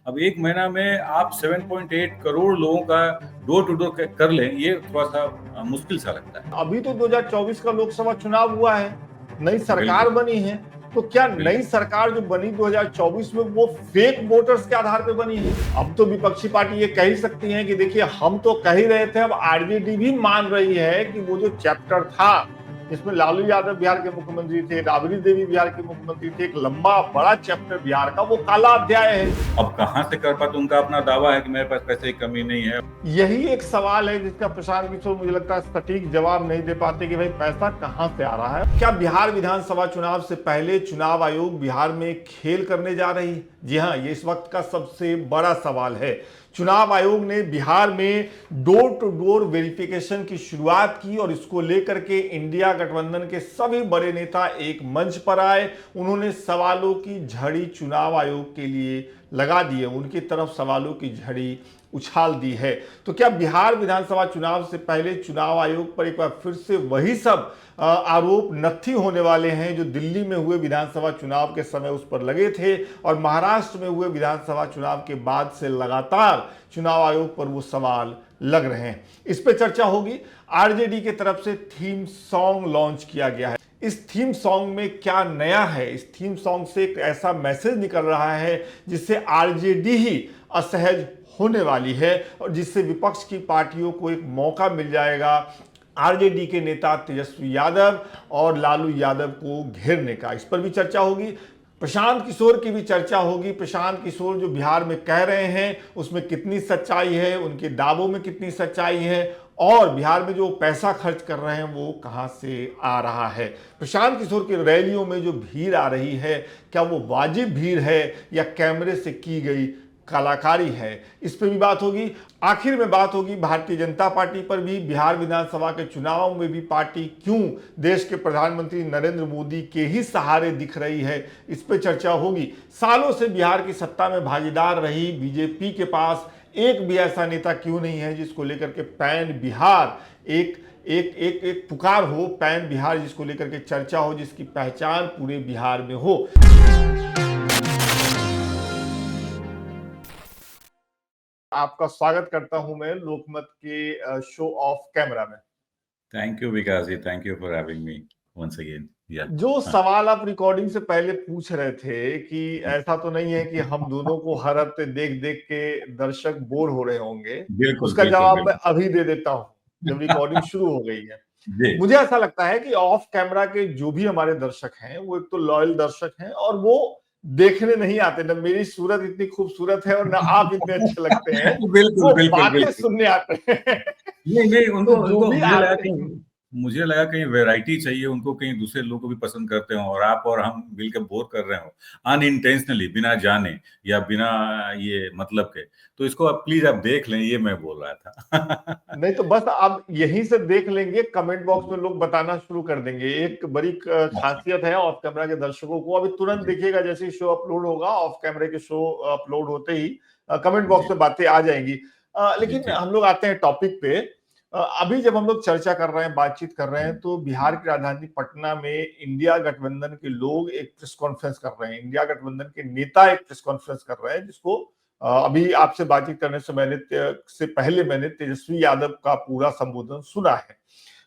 अब एक महीना में आप 7.8 करोड़ लोगों का डोर टू डोर कर लें, ये थोड़ा सा मुश्किल सा लगता है। अभी तो 2024 का लोकसभा चुनाव हुआ है, नई सरकार बनी है, तो क्या नई सरकार जो बनी 2024 में वो फेक वोटर्स के आधार पे बनी है? अब तो विपक्षी पार्टी ये कह ही सकती है कि देखिए हम तो कह ही रहे थे, अब आरजेडी भी मान रही है कि वो जो चैप्टर था जिसमें लालू यादव बिहार के मुख्यमंत्री थे, राबड़ी देवी बिहार के मुख्यमंत्री थे, एक लंबा बड़ा चैप्टर बिहार का, वो काला अध्याय है। अब कहां से कर पाते? उनका अपना दावा है कि मेरे पास पैसे की कमी नहीं है। यही एक सवाल है जिसका प्रशांत किशोर मुझे लगता है सटीक जवाब नहीं दे पाते कि भाई पैसा कहां से आ रहा है। क्या बिहार विधानसभा चुनाव से पहले चुनाव आयोग बिहार में खेल करने जा रही है? जी हां, ये इस वक्त का सबसे बड़ा सवाल है। चुनाव आयोग ने बिहार में डोर टू डोर वेरिफिकेशन की शुरुआत की और इसको लेकर के इंडिया गठबंधन के सभी बड़े नेता एक मंच पर आए। उन्होंने सवालों की झड़ी चुनाव आयोग के लिए लगा दी है, उनकी तरफ सवालों की झड़ी उछाल दी है। तो क्या बिहार विधानसभा चुनाव से पहले चुनाव आयोग पर एक बार फिर से वही सब आरोप नत्थी होने वाले हैं जो दिल्ली में हुए विधानसभा चुनाव के समय उस पर लगे थे और महाराष्ट्र में हुए विधानसभा चुनाव के बाद से लगातार चुनाव आयोग पर वो सवाल लग रहे हैं? इस पर चर्चा होगी। आरजेडी की तरफ से थीम सॉन्ग लॉन्च किया गया है। इस थीम सॉन्ग में क्या नया है? इस थीम सॉन्ग से एक ऐसा मैसेज निकल रहा है जिससे आरजेडी ही असहज होने वाली है और जिससे विपक्ष की पार्टियों को एक मौका मिल जाएगा आरजेडी के नेता तेजस्वी यादव और लालू यादव को घेरने का। इस पर भी चर्चा होगी। प्रशांत किशोर की भी चर्चा होगी। प्रशांत किशोर जो बिहार में कह रहे हैं उसमें कितनी सच्चाई है, उनके दावों में कितनी सच्चाई है और बिहार में जो पैसा खर्च कर रहे हैं वो कहां से आ रहा है? प्रशांत किशोर की रैलियों में जो भीड़ आ रही है क्या वो वाजिब भीड़ है या कैमरे से की गई कलाकारी है? इस पर भी बात होगी। आखिर में बात होगी भारतीय जनता पार्टी पर भी। बिहार विधानसभा के चुनाव में भी पार्टी क्यों देश के प्रधानमंत्री नरेंद्र मोदी के ही सहारे दिख रही है, इस पर चर्चा होगी। सालों से बिहार की सत्ता में भागीदार रही बीजेपी के पास एक भी ऐसा नेता क्यों नहीं है जिसको लेकर के पैन बिहार एक एक एक एक पुकार हो, पैन बिहार जिसको लेकर के चर्चा हो, जिसकी पहचान पूरे बिहार में हो। आपका स्वागत करता हूं मैं लोकमत के शो ऑफ कैमरा में। Thank you Vikas ji, thank you for having me once again. जो सवाल आप रिकॉर्डिंग से पहले पूछ रहे थे कि ऐसा तो नहीं है कि हम दोनों को हर हफ्ते देख देख के दर्शक बोर हो रहे होंगे, बिल्कुल उसका बिल्कुल जवाब मैं बिल्कुल अभी दे देता हूं जब रिकॉर्डिंग शुरू हो गई है। जी। मुझे ऐसा लगता है कि ऑफ कैमरा के जो भी हमारे दर्शक हैं वो एक तो लॉयल दर्शक हैं और वो देखने नहीं आते। न मेरी सूरत इतनी खूबसूरत है और न आप इतने अच्छे लगते हैं, बिल्कुल वो बिल्कुल बातें बिल्कुल। सुनने आते हैं। नहीं नहीं, तो उनको जो उनको भी आते हैं, मुझे लगा कहीं वैरायटी चाहिए उनको, कहीं दूसरे लोग को भी पसंद करते हो और आप और हम मिलकर बोर कर रहे हो अनइंटेंशनली, बिना जाने या बिना ये मतलब के। तो इसको आप प्लीज आप देख लें, ये मैं बोल रहा था। नहीं तो बस आप यहीं से देख लेंगे, कमेंट बॉक्स में लोग बताना शुरू कर देंगे। एक बड़ी अच्छा खासियत है ऑफ कैमरा के दर्शकों को, अभी तुरंत जी देखिएगा जैसे ही शो अपलोड होगा, ऑफ कैमरे के शो अपलोड होते ही कमेंट जी बॉक्स में बातें आ जाएंगी। जी लेकिन जी हम लोग आते हैं टॉपिक पे। अभी जब हम लोग चर्चा कर रहे हैं, बातचीत कर रहे हैं, तो बिहार की राजधानी पटना में इंडिया गठबंधन के लोग एक प्रेस कॉन्फ्रेंस कर रहे हैं। इंडिया गठबंधन के नेता एक प्रेस कॉन्फ्रेंस कर रहे हैं जिसको अभी आपसे बातचीत करने से पहले मैंने तेजस्वी यादव का पूरा संबोधन सुना है,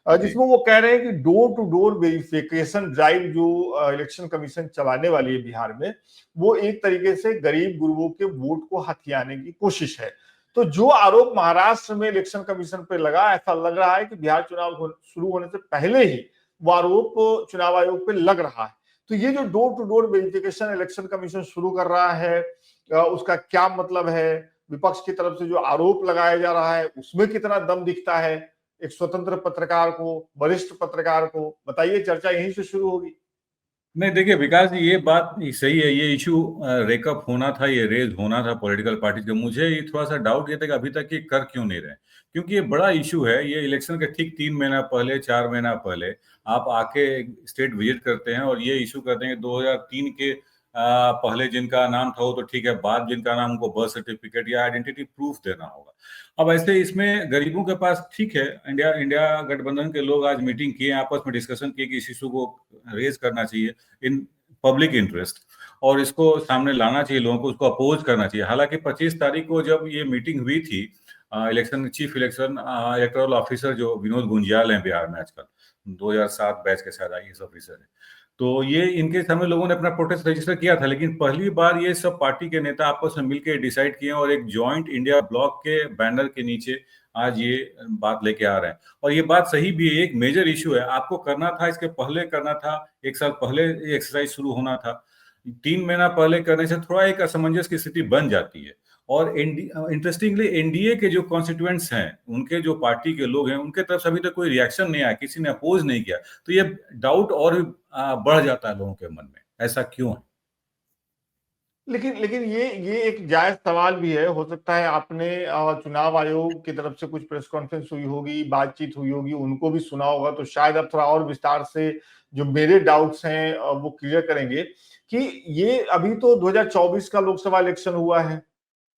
जी जिसमें वो कह रहे हैं कि door to door verification drive जो इलेक्शन कमीशन चलाने वाली है बिहार में, वो एक तरीके से गरीब गुरुओं के वोट को हथियाने की कोशिश है। तो जो आरोप महाराष्ट्र में इलेक्शन कमीशन पे लगा, ऐसा लग रहा है कि बिहार चुनाव शुरू होने से पहले ही वो आरोप चुनाव आयोग पे लग रहा है। तो ये जो door to door verification election commission शुरू कर रहा है, उसका क्या मतलब है? विपक्ष की तरफ से जो आरोप लगाया जा रहा है उसमें कितना दम दिखता है एक स्वतंत्र पत्रकार को, वरिष्ठ पत्रकार को? बताइए, चर्चा यहीं से शुरू होगी। नहीं, देखिए विकास जी, ये बात सही है। ये इशू रेकअप होना था, ये रेज होना था पॉलिटिकल पार्टी का। मुझे ये थोड़ा सा डाउट ये था कि अभी तक ये कर क्यों नहीं रहे, क्योंकि ये बड़ा इशू है। ये इलेक्शन के ठीक 3 महीना पहले, 4 महीना पहले आप आके स्टेट विजिट करते हैं और ये इशू करते हैं कि 2003 के पहले जिनका नाम था वो तो ठीक है, बाद जिनका नाम, उनको बर्थ सर्टिफिकेट या आइडेंटिटी प्रूफ देना होगा। अब ऐसे इसमें गरीबों के पास ठीक है, इंडिया इंडिया गठबंधन के लोग आज मीटिंग किए, आपस में डिस्कशन किए कि इस इशू को रेज करना चाहिए इन पब्लिक इंटरेस्ट। और इसको सामने लाना चाहिए, लोगों को उसको अपोज करना चाहिए। हालांकि 25 तारीख को जब ये मीटिंग हुई थी, election chief election electoral officer जो विनोद गुंजियाल हैं बिहार में आजकल, 2007 बैच के शायद आईएएस ऑफिसर है, तो ये इनके सामने लोगों ने अपना प्रोटेस्ट रजिस्टर किया था। लेकिन पहली बार ये सब पार्टी के नेता आपस में मिलकर डिसाइड किए और एक जॉइंट इंडिया ब्लॉक के बैनर के नीचे आज ये बात लेके आ रहे हैं। और ये बात सही भी है, एक मेजर इशू है, आपको करना था, इसके पहले करना था, एक साल पहले ये एक्सरसाइज शुरू होना था। 3 महीना पहले करने से थोड़ा एक असमंजस की स्थिति बन जाती है। और इंटरेस्टिंगली एनडीए के जो कॉन्स्टिट्यूएंट्स हैं, उनके जो पार्टी के लोग हैं, उनके तरफ से अभी तक कोई रिएक्शन नहीं आया, किसी ने अपोज नहीं किया। तो ये डाउट और भी बढ़ जाता है लोगों के मन में, ऐसा क्यों है? लेकिन लेकिन ये एक जायज सवाल भी है। हो सकता है आपने चुनाव आयोग की तरफ से कुछ प्रेस कॉन्फ्रेंस हुई होगी, बातचीत हुई होगी, उनको भी सुना होगा, तो शायद अब थोड़ा और विस्तार से जो मेरे डाउट्स हैं वो क्लियर करेंगे कि ये अभी तो 2024 का लोकसभा इलेक्शन हुआ है,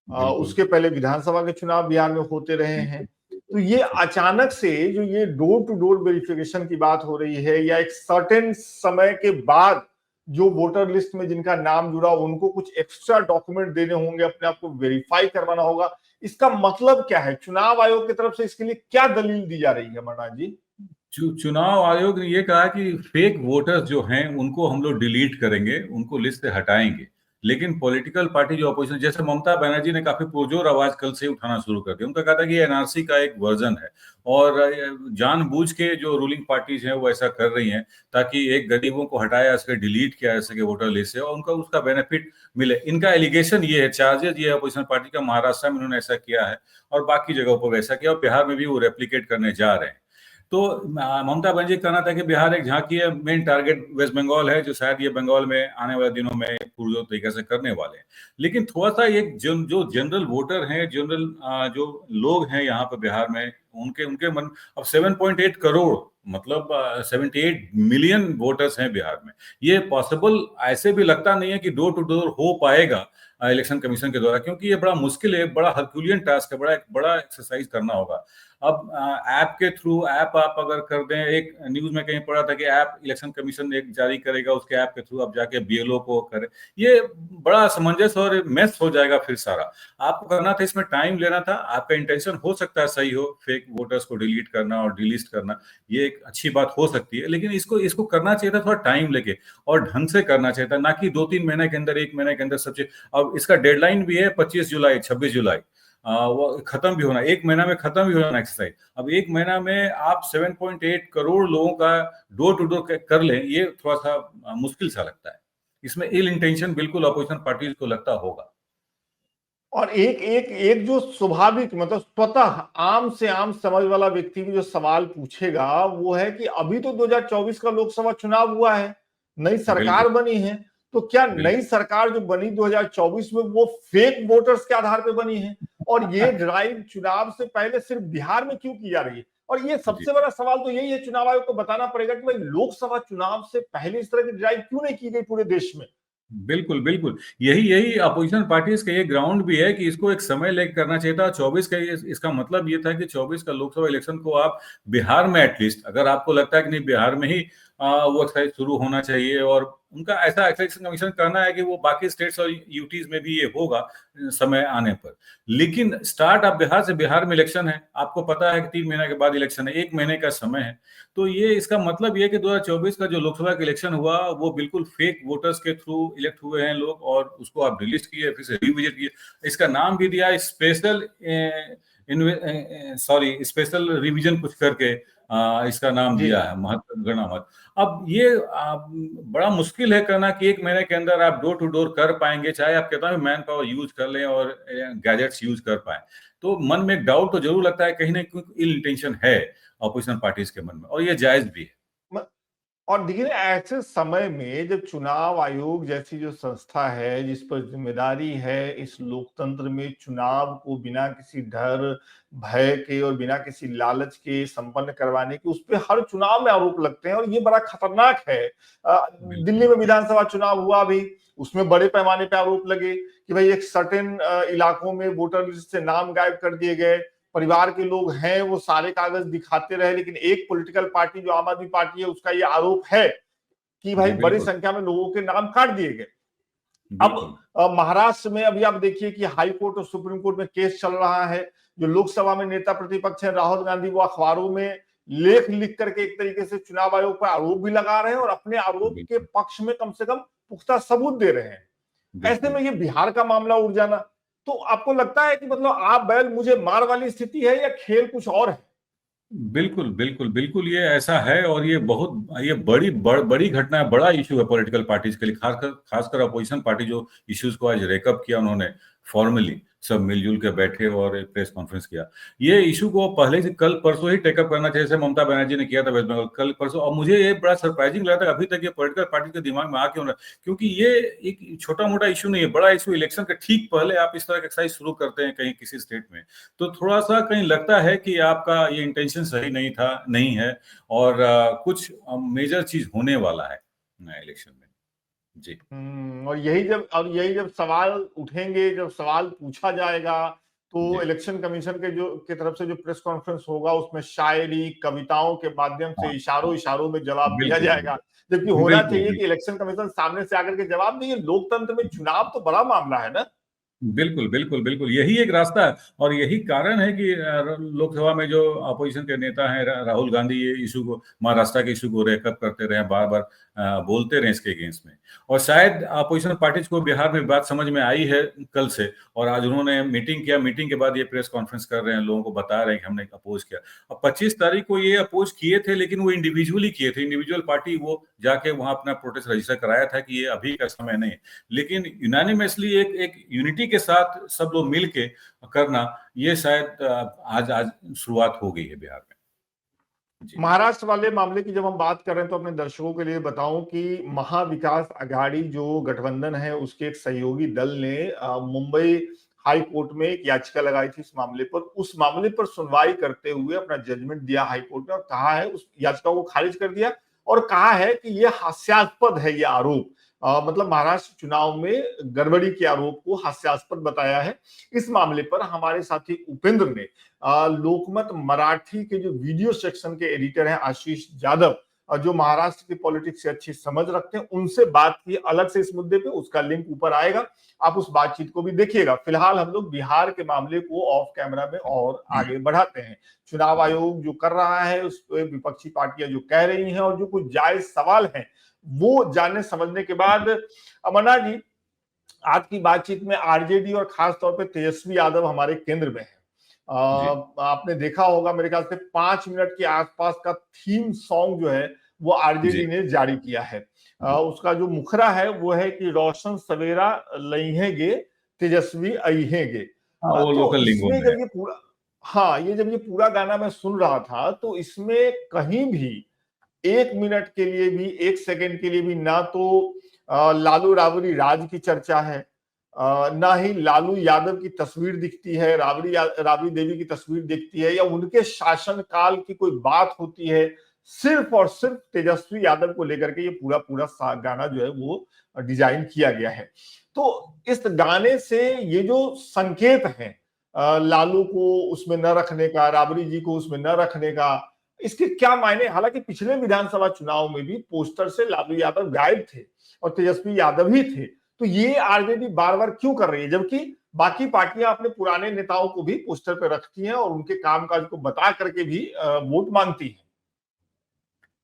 बिल्कुल उसके पहले विधानसभा के चुनाव बिहार में होते रहे हैं। तो ये अचानक से जो ये डोर टू डोर वेरिफिकेशन की बात हो रही है, या एक सर्टेन समय के बाद जो वोटर लिस्ट में जिनका नाम जुड़ा उनको कुछ एक्स्ट्रा डॉक्यूमेंट देने होंगे, अपने आप को वेरीफाई करवाना होगा, इसका मतलब क्या है? चुनाव आयोग की तरफ से इसके लिए क्या दलील दी जा रही है अमरनाथ जी? चुनाव आयोग ने ये कहा कि फेक वोटर्स जो हैं उनको हम लोग डिलीट करेंगे, उनको लिस्ट से हटाएंगे। लेकिन पॉलिटिकल पार्टी जो अपोजिशन, जैसे ममता बनर्जी ने काफी पुरजोर आवाज कल से उठाना शुरू कर दिया। उनका कहा था कि एनआरसी का एक वर्जन है और जानबूझ के जो रूलिंग पार्टीज हैं वो ऐसा कर रही हैं ताकि एक गरीबों को हटाया जा सके, डिलीट किया जा सके वोटर लिस्ट से और उनका उसका बेनिफिट मिले। इनका एलिगेशन ये है, चार्जेस ये है अपोजिशन पार्टी का। महाराष्ट्र में उन्होंने ऐसा किया है और बाकी जगहों पर वैसा किया और बिहार में भी वो रेप्लीकेट करने जा रहे हैं। तो ममता बनर्जी कहना था कि बिहार एक झांकी है, मेन टारगेट वेस्ट बंगाल है, जो शायद ये बंगाल में आने वाले दिनों में पुरजोर तरीके से करने वाले हैं। लेकिन थोड़ा सा एक जो जनरल वोटर हैं, जनरल जो लोग हैं यहाँ पे बिहार में, उनके उनके मन, अब 7.8 करोड़ मतलब 78 मिलियन वोटर्स हैं बिहार में। ये पॉसिबल ऐसे भी लगता नहीं है कि डोर टू डोर हो पाएगा इलेक्शन कमीशन के द्वारा, क्योंकि ये बड़ा मुश्किल है, बड़ा हरक्यूलियन टास्क है, बड़ा एक्सरसाइज करना होगा। अब ऐप के थ्रू, ऐप आप अगर कर दें, एक न्यूज में कहीं पढ़ा था कि ऐप इलेक्शन कमीशन एक जारी करेगा, उसके ऐप के थ्रू आप जाके बीएलओ को करें, ये बड़ा असमंजस और मेस हो जाएगा फिर सारा। आपको करना था, इसमें टाइम लेना था, आपका इंटेंशन हो सकता है सही हो, फेक वोटर्स को डिलीट करना और डिलीट करना, ये एक अच्छी बात हो सकती है, लेकिन इसको करना चाहिए था थोड़ा टाइम लेके और ढंग से करना चाहिए था, ना कि 2-3 महीने के अंदर, 1 महीने के अंदर सब चीज। अब इसका डेडलाइन भी है 25 जुलाई, 26 जुलाई, वो खत्म भी होना, 1 महीना में खत्म भी होना एक्सरसाइज। अब 1 महीना में आप 7.8 करोड़ लोगों का डोर टू डोर कर लें, ये थोड़ा सा मुश्किल सा लगता है। इसमें इल इंटेंशन बिल्कुल अपोजिशन पार्टी को लगता होगा। और एक एक एक जो स्वाभाविक, मतलब स्वतः आम से आम समझ वाला व्यक्ति भी जो सवाल पूछेगा वो है कि अभी तो 2024 का लोकसभा चुनाव हुआ है, नई सरकार बिल्कुल बनी है, तो क्या नई बिल्कुल सरकार जो बनी 2024 में वो फेक वोटर्स के आधार पर बनी है? और ये ड्राइव चुनाव से पहले सिर्फ बिहार में क्यों की जा रही है? और ये जी, सबसे बड़ा सवाल तो यही है, चुनाव आयोग को बताना पड़ेगा कि भाई लोकसभा चुनाव से पहले इस तरह की ड्राइव क्यों नहीं की गई पूरे देश में? बिल्कुल बिल्कुल, यही यही अपोजिशन पार्टीज का ये ग्राउंड भी है कि इसको एक समय लेकर करना चाहिए था। 24 का इसका मतलब ये था कि 24 का लोकसभा इलेक्शन को आप बिहार में, एटलीस्ट अगर आपको लगता है कि नहीं बिहार में ही वो एक्सरसाइज शुरू होना चाहिए, और उनका ऐसा इलेक्शन कमीशन कहना है कि वो बाकी स्टेट्स और यूटीज में भी ये होगा समय आने पर। लेकिन स्टार्ट आप बिहार से, बिहार में इलेक्शन है, आपको पता है कि 3 महीने के बाद इलेक्शन है, 1 महीने का समय है। तो ये इसका मतलब ये कि 2024 का जो लोकसभा का इलेक्शन हुआ वो बिल्कुल फेक वोटर्स के थ्रू इलेक्ट हुए हैं लोग, और उसको आप डिलीट किए, फिर से रिविजिट किए। इसका नाम भी दिया स्पेशल, सॉरी स्पेशल रिवीजन कुछ करके इसका नाम जी। दिया है, महत्व गणना मत। अब ये बड़ा मुश्किल है करना कि 1 महीने के अंदर आप डोर टू डोर कर पाएंगे, चाहे आप कितना भी मैन पावर यूज कर लें और गैजेट्स यूज कर पाए। तो मन में एक डाउट तो जरूर लगता है, कहीं ना कहीं इल इंटेंशन है अपोजिशन पार्टीज के मन में, और ये जायज भी है। और देखिए ऐसे समय में जब चुनाव आयोग जैसी जो संस्था है जिस पर जिम्मेदारी है इस लोकतंत्र में चुनाव को बिना किसी डर भय के और बिना किसी लालच के संपन्न करवाने के, उस पर हर चुनाव में आरोप लगते हैं और ये बड़ा खतरनाक है। दिल्ली बिल्कुल में विधानसभा चुनाव हुआ भी, उसमें बड़े पैमाने पे आरोप लगे कि भाई एक सर्टेन इलाकों में वोटर लिस्ट से नाम गायब कर दिए गए, परिवार के लोग हैं वो सारे कागज दिखाते रहे, लेकिन एक पॉलिटिकल पार्टी जो आम आदमी पार्टी है उसका ये आरोप है कि भाई जी बड़ी बिल्कुल संख्या में लोगों के नाम काट दिए गए। अब बिल्कुल, महाराष्ट्र में अभी आप देखिए कि हाई कोर्ट और सुप्रीम कोर्ट में केस चल रहा है। जो लोकसभा में नेता प्रतिपक्ष है राहुल गांधी, वो अखबारों में लेख लिख करके एक तरीके से चुनाव आयोग पर आरोप भी लगा रहे हैं और अपने आरोप के बिल्कुल, पक्ष में कम से कम पुख्ता सबूत दे रहे हैं। ऐसे बिल्कुल। में ये बिहार का मामला उठ जाना, तो आपको लगता है कि मतलब आप बैल मुझे मार वाली स्थिति है या खेल कुछ और है? बिल्कुल, बिल्कुल, बिल्कुल, ये ऐसा है और ये बड़ी घटना है, बड़ा इश्यू है पॉलिटिकल पार्टीज के लिए, खासकर अपोजिशन पार्टी जो इश्यूज को आज रेकअप किया उन्होंने फॉर्मली, सब मिलजुल के बैठे और एक प्रेस कॉन्फ्रेंस किया। ये इश्यू को पहले से कल परसों ही टेकअप करना चाहिए, जैसे ममता बनर्जी ने किया था वेस्ट बंगाल, कल परसों। और मुझे ये बड़ा सरप्राइजिंग लगा था अभी तक ये पॉलिटिकल पार्टी के दिमाग में आ क्यों रहा है, क्योंकि ये एक छोटा मोटा इशू नहीं है, बड़ा इशू। इलेक्शन के ठीक पहले आप इस तरह का एक्सरसाइज शुरू करते हैं कहीं किसी स्टेट में, तो थोड़ा-सा कहीं लगता है कि आपका ये इंटेंशन सही नहीं है और कुछ मेजर चीज़ होने वाला है इलेक्शन में। जी, और यही जब सवाल उठेंगे, जब सवाल पूछा जाएगा, तो जी। इलेक्शन कमीशन की तरफ से जो प्रेस कॉन्फ्रेंस होगा उसमें शायरी, कविताओं के माध्यम से हाँ, इशारों हाँ। इशारों में जवाब दिया बिल्कुल, जाएगा। जबकि बिल्कुल। होना बिल्कुल, चाहिए कि बिल्कुल। इलेक्शन कमीशन सामने से आकर के जवाब दें। ये लोकतंत्र में चुनाव तो बड़ा मामला है ना। बिल्कुल, बिल्कुल, बिल्कुल। यही एक रास्ता है और यही कारण है कि लोकसभा में जो अपोज़िशन के नेता हैं राहुल गांधी ये इश्यू को, महाराष्ट्र के इश्यू को रेकअप करते रहे हैं, बार-बार बोलते रहे इसके अगेंस्ट में। और शायद अपोज़िशन पार्टीज़ को बिहार में बात समझ में आई है कल से और आज उन्होंने मीटिंग किया, मीटिंग के बाद ये प्रेस कॉन्फ्रेंस कर रहे हैं, लोगों को बता रहे हैं कि हमने अपोज़ किया। अब 25 तारीख को ये अपोज़ किए थे लेकिन वो इंडिविजुअली किए थे, इंडिविजुअल पार्टी वो जाके वहाँ अपना प्रोटेस्ट रजिस्टर कराया था कि ये अभी का समय नहीं है। लेकिन यूनानिमसली एक एक यूनिटी के साथ सब लोग मिल के करना, ये शायद आज शुरुआत हो गई है बिहार में। जी, महाराष्ट्र वाले मामले की जब हम बात कर रहे हैं तो अपने दर्शकों के लिए बताऊं कि महाविकास अघाड़ी जो गठबंधन है उसके एक सहयोगी दल ने मुंबई हाई कोर्ट में एक याचिका लगाई थी इस मामले पर। उस मामले पर सुनवाई करते हुए अपना जजमेंट दिया हाई कोर्ट ने और कहा है, उस याचिका को खारिज कर दिया और कहा है कि यह हास्यास्पद है, यह आरोप मतलब महाराष्ट्र चुनाव में गड़बड़ी के आरोप को हास्यास्पद बताया है। इस मामले पर हमारे साथी उपेंद्र ने लोकमत मराठी के जो वीडियो सेक्शन के एडिटर हैं आशीष यादव, जो महाराष्ट्र की पॉलिटिक्स से अच्छी समझ रखते हैं, उनसे बात की अलग से इस मुद्दे पे। उसका लिंक ऊपर आएगा, आप उस बातचीत को भी देखिएगा। फिलहाल हम लोग बिहार के मामले को ऑफ कैमरा में और आगे बढ़ाते हैं। चुनाव जी, आयोग जो कर रहा है उस पे विपक्षी पार्टियां जो कह रही हैं और जो कुछ जायज सवाल हैं वो जानने समझने के बाद, अमरनाथ जी, आज की बातचीत में आरजेडी और खास तौर पे तेजस्वी यादव हमारे केंद्र में है। जी, आपने देखा होगा मेरे ख्याल से 5 मिनट के आसपास का थीम सॉन्ग जो है वो आरजेडी जी, ने जारी किया है। जी। उसका जो मुखरा है वो है कि रोशन सवेरा लइहेंगे, तेजस्वी अइहेंगे। हाँ, वो तो लोकल लिंगो इसमें में है। जब ये पूरा, हाँ, ये जब ये पूरा गाना मैं सुन रहा था तो इसमें कहीं भी 1 मिनट के लिए भी, 1 सेकंड के लिए भी ना तो लालू राबड़ी राज की चर्चा है, ना ही लालू यादव की तस्वीर दिखती है, राबड़ी देवी की तस्वीर दिखती है या उनके शासनकाल की कोई बात होती है। सिर्फ और सिर्फ तेजस्वी यादव को लेकर के ये पूरा पूरा गाना जो है वो डिजाइन किया गया है। तो इस गाने से ये जो संकेत है लालू को उसमें न रखने का, राबड़ी जी को उसमें न रखने का, इसके क्या मायने? हालांकि पिछले विधानसभा चुनाव में भी पोस्टर से लालू यादव गायब थे और तेजस्वी यादव ही थे। तो ये आरजेडी बार बार क्यों कर रही है, जबकि बाकी पार्टियां अपने पुराने नेताओं को भी पोस्टर पे रखती हैं और उनके कामकाज को बता करके भी वोट मांगती हैं।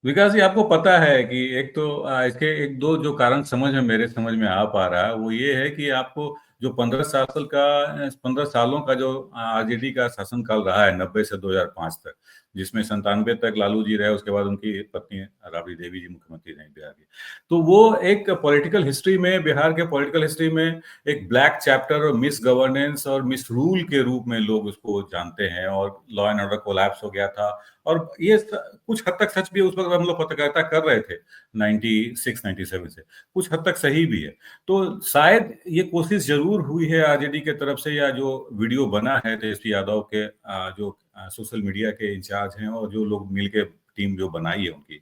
विकास जी, आपको पता है कि एक तो इसके एक दो जो कारण मेरे समझ में आ पा रहा है वो ये है कि आपको जो 15 सालों का जो आरजेडी का शासनकाल रहा है 90 से 2005 तक, जिसमें 97 तक लालू जी रहे, उसके बाद उनकी पत्नी राबड़ी देवी जी मुख्यमंत्री रही बिहार की। तो वो एक पॉलिटिकल हिस्ट्री में, बिहार के पॉलिटिकल हिस्ट्री में एक ब्लैक चैप्टर और मिस गवर्नेंस और मिस रूल के रूप में लोग उसको जानते हैं और लॉ एंड ऑर्डर कोलैप्स हो गया था। और ये कुछ हद तक सच भी है, उस वक्त हम लोग पत्रकारिता कर रहे थे 96 97 से, कुछ हद तक सही भी है। तो शायद ये कोशिश जरूर हुई है आरजेडी के तरफ से, या जो वीडियो बना है तेजस्वी यादव के जो सोशल मीडिया के इंचार्ज हैं और जो लोग मिलके टीम जो बनाई है उनकी,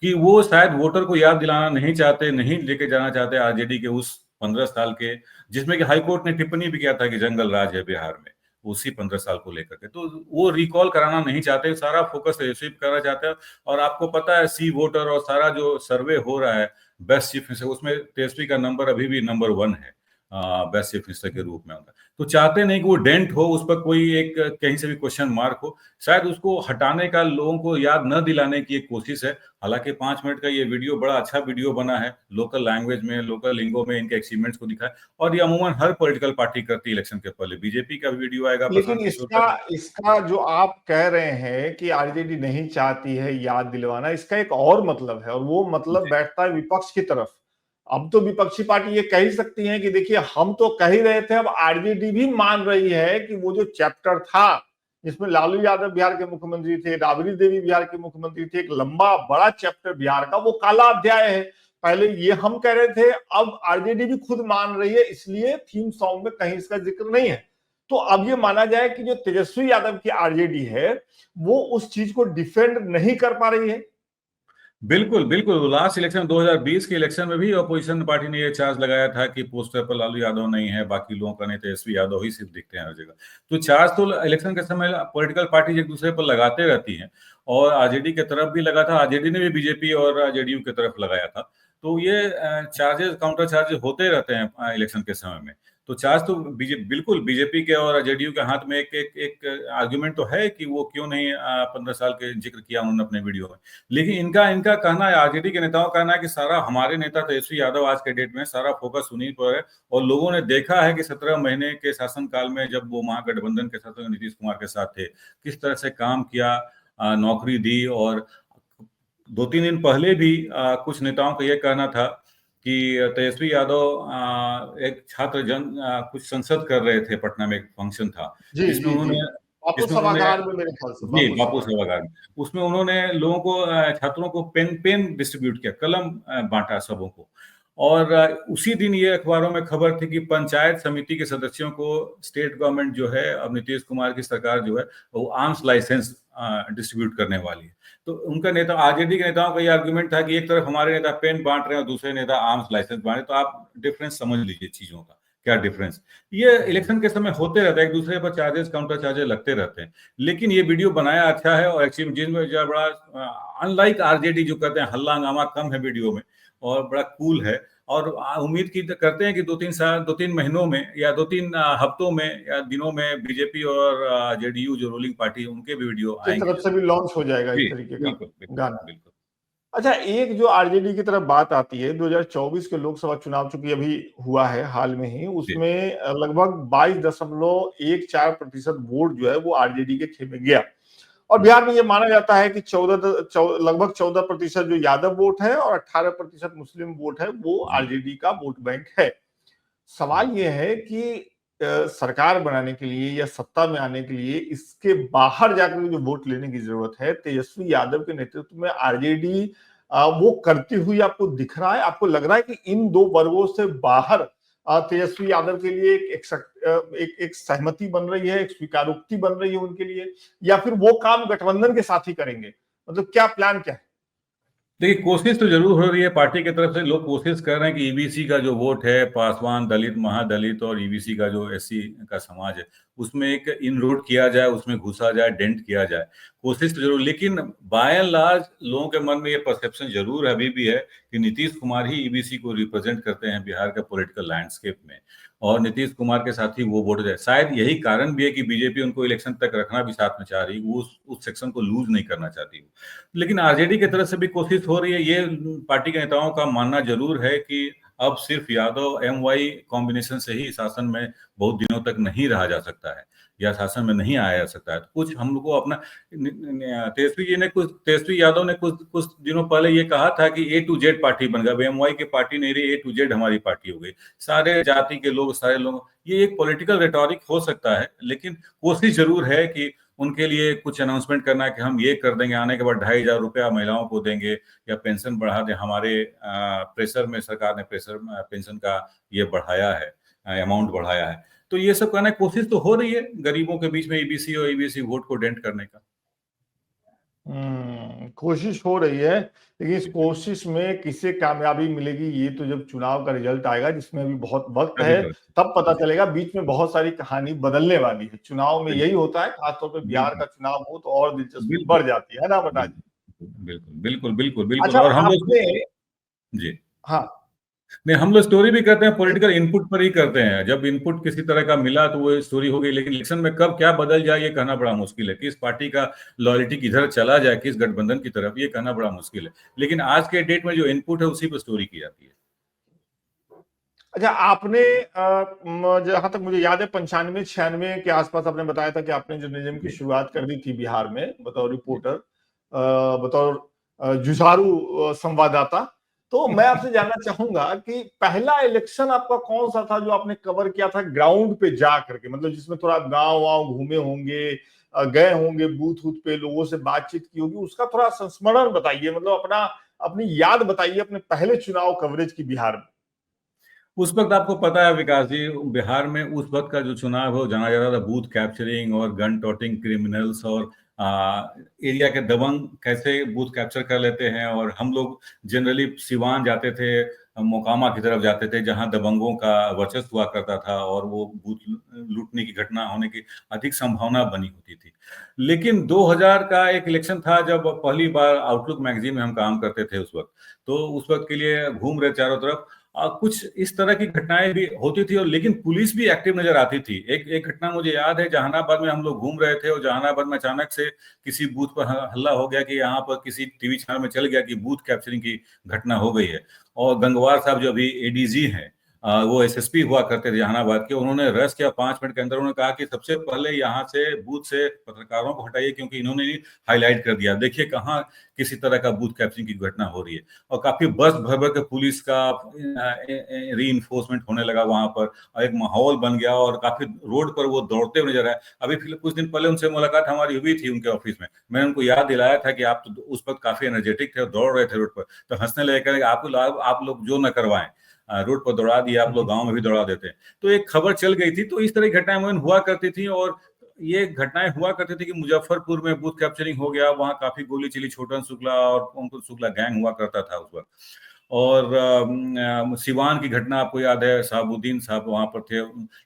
कि वो शायद वोटर को याद दिलाना नहीं चाहते, नहीं लेके जाना चाहते आरजेडी के उस 15 साल के, जिसमें कि हाईकोर्ट ने टिप्पणी भी किया था कि जंगल राज है बिहार में, उसी 15 साल को लेकर के। तो वो रिकॉल कराना नहीं चाहते, सारा फोकस तेजस्वी पे करना चाहते हैं। और आपको पता है सी वोटर और सारा जो सर्वे हो रहा है बेस्ट चीफ मिनिस्टर, उसमें तेजस्वी का नंबर अभी भी नंबर 1 है बेस्ट चीफ मिनिस्टर के रूप में उनका। तो चाहते नहीं कि वो डेंट हो, उस पर कोई एक कहीं से भी क्वेश्चन मार्क हो, शायद उसको हटाने का लोगों को याद न दिलाने की एक कोशिश है। हालांकि 5 मिनट का ये वीडियो बड़ा अच्छा वीडियो बना है, लोकल लैंग्वेज में, लोकल लिंगो में इनके अचीवमेंट्स को दिखाया, और ये अमूमन हर पॉलिटिकल पार्टी करती है इलेक्शन के पहले। बीजेपी का वीडियो आएगा, लेकिन प्रशांत किशोर इसका का। इसका जो आप कह रहे हैं कि आरजेडी नहीं चाहती है याद दिलवाना, इसका एक और मतलब है, और वो मतलब जी, बैठता है विपक्ष की तरफ। अब तो विपक्षी पार्टी ये कह ही सकती है कि देखिए हम तो कह ही रहे थे, अब आरजेडी भी मान रही है कि वो जो चैप्टर था जिसमें लालू यादव बिहार के मुख्यमंत्री थे, राबड़ी देवी बिहार के मुख्यमंत्री थे, एक लंबा बड़ा चैप्टर बिहार का, वो काला अध्याय है। पहले ये हम कह रहे थे, अब आरजेडी भी खुद मान रही है, इसलिए थीम सॉन्ग में कहीं इसका जिक्र नहीं है। तो अब ये माना जाए कि जो तेजस्वी यादव की आरजेडी है वो उस चीज को डिफेंड नहीं कर पा रही है। बिल्कुल बिल्कुल। लास्ट इलेक्शन 2020 के इलेक्शन में भी अपोजिशन पार्टी ने ये चार्ज लगाया था कि पोस्टर पर लालू यादव नहीं है, बाकी लोगों का नहीं, तेजस्वी यादव ही सिर्फ दिखते हैं हर जगह। तो चार्ज तो इलेक्शन के समय पॉलिटिकल पार्टी एक दूसरे पर लगाते रहती हैं, और आरजेडी की तरफ भी लगा था, आरजेडी ने भी बीजेपी और जेडीयू की तरफ लगाया था। तो ये चार्जेस, काउंटर चार्जेस होते रहते हैं इलेक्शन के समय में। तो चार्ज तो बिल्कुल बीजेपी के और जेडीयू के हाथ में एक एक एक आर्गुमेंट तो है कि वो क्यों नहीं 15 साल के जिक्र किया उन्होंने अपने वीडियो में। लेकिन इनका इनका कहना है, आरजेडी के नेताओं का कहना है कि सारा हमारे नेता तेजस्वी यादव आज के डेट में सारा फोकस उन्हीं पर है, और लोगों ने देखा है कि 17 महीने के शासनकाल में जब वो महागठबंधन के साथ नीतीश कुमार के साथ थे, किस तरह से काम किया, नौकरी दी। और 2-3 दिन पहले भी कुछ नेताओं का यह कहना था कि तेजस्वी यादव एक छात्र कुछ संसद कर रहे थे, पटना में एक फंक्शन था, जी जिसमें जी जी। उन्होंने बापू जिसमें उन्होंने सभागार में, मेरे ख्याल से जी, बापू बापू सभागार। सभागार में। उसमें उन्होंने लोगों को, छात्रों को पेन डिस्ट्रीब्यूट किया, कलम बांटा सबों को। और उसी दिन ये अखबारों में खबर थी कि पंचायत समिति के सदस्यों को स्टेट गवर्नमेंट जो है, अब नीतीश कुमार की सरकार जो है, वो आर्म्स लाइसेंस डिस्ट्रीब्यूट करने वाली है। तो उनका नेता, आरजेडी के नेताओं का ये आर्गुमेंट था कि एक तरफ हमारे नेता पेन बांट रहे हैं और दूसरे नेता आर्म्स लाइसेंस बांट रहे हैं। तो आप डिफरेंस समझ लीजिए चीजों का, क्या डिफरेंस। ये इलेक्शन के समय होते रहता है, एक दूसरे पर चार्जेस, काउंटर चार्जेस लगते रहते हैं। लेकिन ये वीडियो बनाया अच्छा है, और एक्चुअली जिसमें जो बड़ा अनलाइक आरजेडी जो कहते हैं, हल्ला हंगामा कम है वीडियो में, और बड़ा कूल है। और उम्मीद की करते हैं कि 2-3 साल, 2-3 महीनों में, या 2-3 हफ्तों में या दिनों में बीजेपी और जेडीयू जो रूलिंग पार्टी है, उनके भी वीडियो की आएंगे तरफ से जरूर। भी लॉन्च हो जाएगा जी, इस तरीके का बिल्कुल बिल्कुल गाना। बिल्कुल। अच्छा, एक जो आरजेडी की तरफ बात आती है, 2024 के लोकसभा चुनाव चूंकि अभी हुआ है हाल में ही, जी उसमें लगभग 22.14% वोट जो है वो आरजेडी के खेमे गया। और बिहार में ये माना जाता है कि लगभग 14% जो यादव वोट है और 18% मुस्लिम वोट है, वो जी आरजेडी का वोट बैंक है। सवाल जी ये है कि सरकार बनाने के लिए या सत्ता में आने के लिए इसके बाहर जाकर जो वोट लेने की जरूरत है, तेजस्वी यादव के नेतृत्व में आरजेडी वो करती हुई आपको दिख रहा है? आपको लग रहा है कि इन दो वर्गों से बाहर तेजस्वी यादव के लिए एक सहमति बन रही है, एक स्वीकारोक्ति बन रही है उनके लिए, या फिर वो काम गठबंधन के साथ ही करेंगे? मतलब क्या प्लान क्या है? देखिए, कोशिश तो जरूर हो रही है पार्टी की तरफ से। लोग कोशिश कर रहे हैं कि ईबीसी का जो वोट है, पासवान, दलित, महादलित और ईबीसी का जो एससी का समाज है, उसमें एक इनरोड किया जाए, उसमें घुसा जाए, डेंट किया जाए। कोशिश तो जरूर, लेकिन बाय एंड लार्ज लोगों के मन में ये परसेप्शन जरूर अभी भी है कि नीतीश कुमार ही ईबीसी को रिप्रेजेंट करते हैं बिहार के पॉलिटिकल लैंडस्केप में, और नीतीश कुमार के साथ ही वो वोट जाए। शायद यही कारण भी है कि बीजेपी उनको इलेक्शन तक रखना भी साथ में चाह रही, वो उस सेक्शन को लूज नहीं करना चाहती। लेकिन आरजेडी की तरफ से भी कोशिश हो रही है। ये पार्टी के नेताओं का मानना जरूर है कि अब सिर्फ यादव एमवाई कॉम्बिनेशन से ही शासन में बहुत दिनों तक नहीं रहा जा सकता है, या शासन में नहीं आया जा सकता है। तो कुछ हम लोग को अपना, तेजस्वी यादव ने कुछ कुछ दिनों पहले ये कहा था कि A to Z पार्टी बन गया, एमवाई की पार्टी नहीं रही, A to Z हमारी पार्टी हो गई, सारे जाति के लोग, सारे लोग। ये एक पॉलिटिकल रेटोरिक हो सकता है, लेकिन कोशिश जरूर है कि उनके लिए कुछ अनाउंसमेंट करना है कि हम ये कर देंगे, आने के बाद 2,500 रुपया महिलाओं को देंगे, या पेंशन बढ़ा दें। हमारे प्रेशर में सरकार ने प्रेशर पेंशन का ये बढ़ाया है, अमाउंट बढ़ाया है। तो ये सब करने की कोशिश तो हो रही है गरीबों के बीच में ईबीसी और ईबीसी वोट को डेंट करने का। कोशिश हो रही है, लेकिन इस कोशिश में किसे कामयाबी मिलेगी ये तो जब चुनाव का रिजल्ट आएगा, जिसमें अभी बहुत वक्त तभी है, पता तब पता जी, चलेगा। बीच में बहुत सारी कहानी बदलने वाली है, चुनाव में यही बिल्कुल होता है, खासतौर पे बिहार बिल्कुल का चुनाव हो तो और दिलचस्पी बिल्कुल बढ़ जाती है ना बता जी। बिल्कुल बिल्कुल बिल्कुल बिल्कुल बिल्कुल। अच्छा, और हम लोग, आपने जी हाँ। नहीं, हम लोग स्टोरी भी करते हैं, पॉलिटिकल इनपुट पर ही करते हैं। जब इनपुट किसी तरह का मिला तो वो स्टोरी हो गई, लेकिन इलेक्शन में कब क्या बदल जाए ये कहना बड़ा मुश्किल है। किस पार्टी का लॉयल्टी किधर चला जाए, किस गठबंधन की तरफ, ये कहना बड़ा मुश्किल है। लेकिन आज के डेट में जो इनपुट है उसी पर स्टोरी की जाती है। अच्छा, आपने जहां तक मुझे याद है 95-96 के आसपास आपने बताया था कि आपने जर्नलिज्म की जी। शुरुआत कर दी थी बिहार में बतौर रिपोर्टर, बतौर जुझारू संवाददाता। तो मैं आपसे जानना चाहूंगा कि पहला इलेक्शन आपका कौन सा था जो आपने कवर किया था ग्राउंड पे जा करके, मतलब जिसमें थोड़ा गांव वाँव घूमे होंगे, गए होंगे बूथ वूथ पे, लोगों से बातचीत की होगी, उसका थोड़ा संस्मरण बताइए, मतलब अपना अपनी याद बताइए अपने पहले चुनाव कवरेज की बिहार में। उस वक्त आपको पता है विकास जी, बिहार में उस वक्त का जो चुनाव है वो जाना जाता था बूथ कैप्चरिंग और गन टोटिंग क्रिमिनल्स और एरिया के दबंग कैसे बूथ कैप्चर कर लेते हैं। और हम लोग जनरली सिवान जाते थे, मोकामा की तरफ जाते थे जहां दबंगों का वर्चस्व हुआ करता था और वो बूथ लूटने की घटना होने की अधिक संभावना बनी होती थी। लेकिन 2000 का एक इलेक्शन था जब पहली बार आउटलुक मैगजीन में हम काम करते थे उस वक्त। तो उस वक्त के लिए घूम रहे चारों तरफ, कुछ इस तरह की घटनाएं भी होती थी और लेकिन पुलिस भी एक्टिव नजर आती थी। एक एक घटना मुझे याद है, जहानाबाद में हम लोग घूम रहे थे और जहानाबाद में अचानक से किसी बूथ पर हल्ला हो गया कि यहाँ पर किसी टीवी चैनल में चल गया कि बूथ कैप्चरिंग की घटना हो गई है। और गंगवार साहब जो अभी एडीजी हैं, वो एसएसपी हुआ करते थे जहानाबाद के, उन्होंने रश किया 5 मिनट के अंदर। उन्होंने कहा कि सबसे पहले यहाँ से बूथ से पत्रकारों को हटाइए क्योंकि इन्होंने ही हाईलाइट कर दिया, देखिए कहाँ किसी तरह का बूथ कैप्चरिंग की घटना हो रही है। और काफी बस भर भर के पुलिस का री इन्फोर्समेंट होने लगा वहां पर और एक माहौल बन गया और काफी रोड पर वो दौड़ते हुए नजर आए। अभी कुछ दिन पहले उनसे मुलाकात हमारी हुई थी उनके ऑफिस में। मैंने उनको याद दिलाया था कि आप तो उस वक्त काफी एनर्जेटिक थे और दौड़ रहे थे रोड पर। तो हंसने लगे, कह रहे आप लोग जो न करवाएं, रोड पर दौड़ा दिया, आप लोग गांव में भी दौड़ा देते हैं। तो एक खबर चल गई थी। तो इस तरह की घटनाएं हुआ करती थी और ये घटनाएं हुआ करती थी कि मुजफ्फरपुर में बूथ कैप्चरिंग हो गया, वहां काफी गोली चली, छोटन शुक्ला और अंकुर शुक्ला गैंग हुआ करता था उस वक्त। और सिवान की घटना आपको याद है, शहाबुद्दीन साहब वहां पर थे।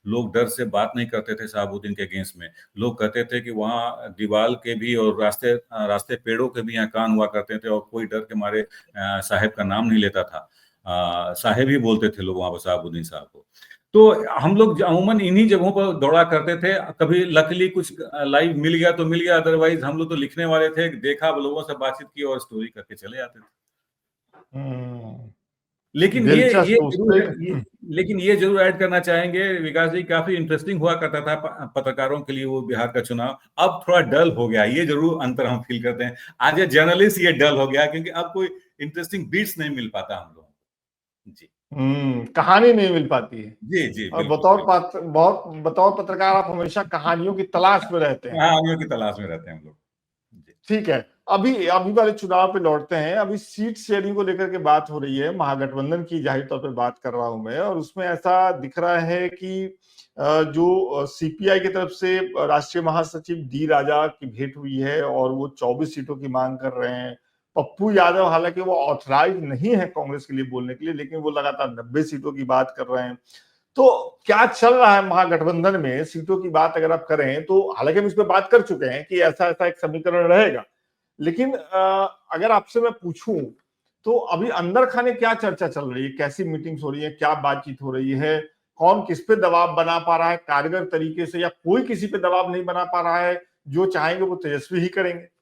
लोग डर से बात नहीं करते थे शहाबुद्दीन के अगेंस्ट में। लोग कहते थे कि वहां दीवाल के भी और रास्ते रास्ते पेड़ों के भी यहाँ कान हुआ करते थे और कोई डर के मारे साहेब का नाम नहीं लेता था। साहेब ही बोलते थे लोग वहां पर शहाबुद्दीन साहब को। तो हम लोग अमूमन इन्हीं जगहों पर दौड़ा करते थे। कभी लकीली कुछ लाइव मिल गया तो मिल गया, अदरवाइज हम लोग तो लिखने वाले थे, देखा लोगों से बातचीत की और स्टोरी करके चले जाते थे। लेकिन ये दिलचस्प जरूर उससे। है ये लेकिन ये जरूर ऐड करना चाहेंगे विकास जी, काफी इंटरेस्टिंग हुआ करता था पत्रकारों के लिए वो बिहार का चुनाव। अब थोड़ा डल हो गया, ये जरूर अंतर हम फील करते हैं। आज ए जर्नलिस्ट ये डल हो गया क्योंकि अब कोई इंटरेस्टिंग बीट्स नहीं मिल पाता हम लोगों को। जी कहानी नहीं मिल पाती है। जी जी, और बिल्कुल बतौर बिल्कुल। बहुत बतौर पत्रकार आप हमेशा कहानियों की तलाश में रहते हैं। कहानियों की तलाश में रहते हैं हम लोग। जी ठीक है। अभी अभी वाले चुनाव पे लौटते हैं। अभी सीट शेयरिंग को लेकर के बात हो रही है, महागठबंधन की जाहिर तौर पे बात कर रहा हूं मैं, और उसमें ऐसा दिख रहा है कि जो सीपीआई की तरफ से राष्ट्रीय महासचिव डी राजा की भेंट हुई है और वो 24 सीटों की मांग कर रहे हैं। पप्पू यादव हालांकि वो ऑथराइज नहीं है कांग्रेस के लिए बोलने के लिए, लेकिन वो लगातार 90 सीटों की बात कर रहे हैं। तो क्या चल रहा है महागठबंधन में सीटों की बात अगर आप करें तो, हालांकि हम इस पर बात कर चुके हैं कि ऐसा ऐसा एक समीकरण रहेगा, लेकिन अगर आपसे मैं पूछूं तो अभी अंदर खाने क्या चर्चा चल रही है, कैसी मीटिंग्स हो रही है, क्या बातचीत हो रही है, कौन किस पे दबाव बना पा रहा है कारगर तरीके से, या कोई किसी पे दबाव नहीं बना पा रहा है, जो चाहेंगे वो तेजस्वी ही करेंगे